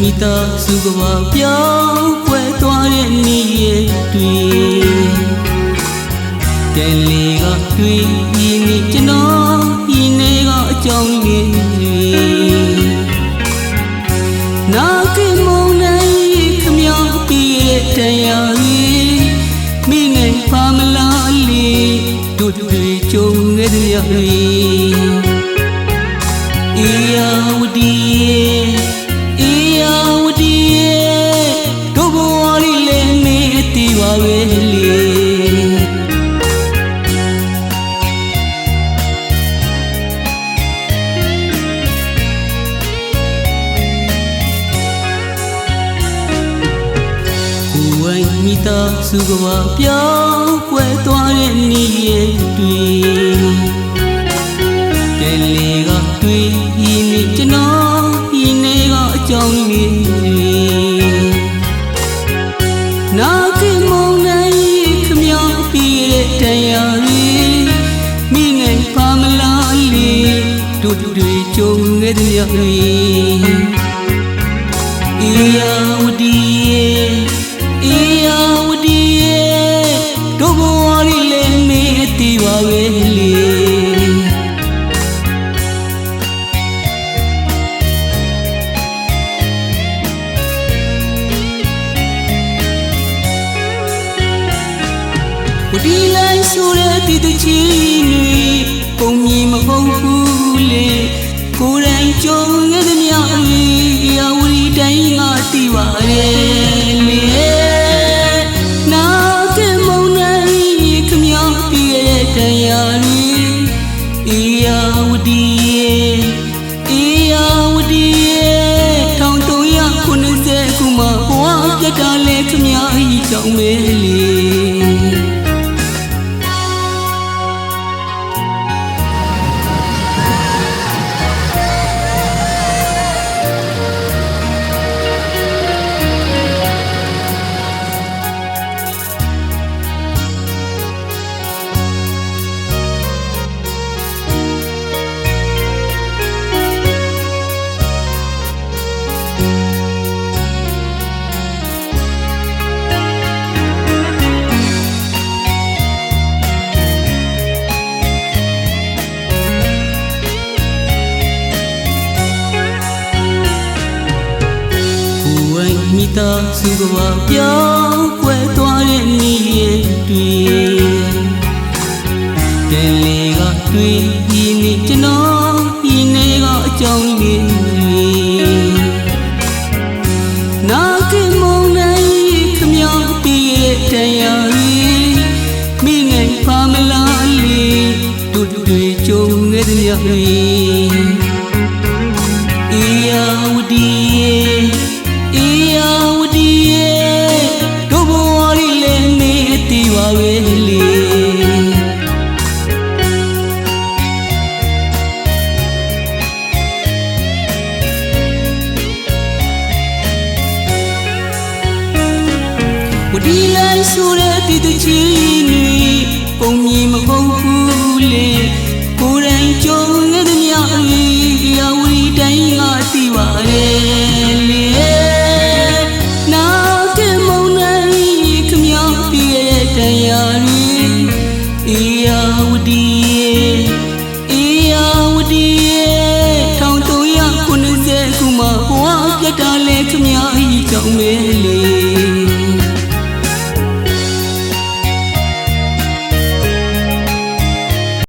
မိသားစုကဘာပြောင်းပွဲသွားတဲ့နေ့ရဲ့တွေ့တယ်လေကတွေ့ဒီနေ့ကျွန်တော်ဒီနေ့ကအကြောင်းလေးနာကိမုံနိုင်ခမယောပြည့်တရားကြီးမိနေဖာမလားလေးတို့တွေကြုံခဲ့တဲ့ရည်အေယာဝတီအေယာဝတီတို့ဘဝလေးလည်းမေးတည်ပါပဲလေမိသားစုကဘာပြောင်းကွယ်သွားတဲ့နေ့ရဲ့တွေ့တယ်လေကတွေ့ဒီနေ့ကျွန်တော်ဒီနေ့ကအကြောင်းလေးနာကိမုံနိုင်ခမယောပြည့်တဲ့တရားကြီးမိနေဖာမလားလေးတို့တွေကြုံခဲ့တဲ့ရည်အေယာဝတီအေယာဝတီတို့ဘဝလေးလည်းမေးတည်ပါပဲလေဝတီလိုက်ဆိုတဲ့ဒီတချီတွေပုံမြင်မဟုတ်ဘူးလေကိုယ်တိုင်ကြုံခဲ့တဲ့မြတ်အေယာဝတီတိုင်းကတည်ပါရဲ့လေတရားရီအေယာဝတီအေယာဝတီ1390ခုမှဘဝပြတ်တာလဲခမကြီးကြောင့်ပဲလေမိသားစုကဘာပြောင်းကွယ်သွားတဲ့နေ့ရဲ့တွေ့တယ်လေကတွေ့ဒီနေ့ကျွန်တော်ဒီနေ့ကအကြောင်းလေးနာကိမုံနိုင်ခမယောပြည့်တဲ့တရားကြီးမိနေဖာမလားလေးတို့တွေကြုံခဲ့တဲ့ရည်အေယာဝတီအေယာဝတီတို့ဘဝလေးလည်းမေးတည်ပါပဲလေဝတီလိုက်ဆိုတဲ့ဒီတချီတွေပုံမြင်မဟုတ်ဘူးလေ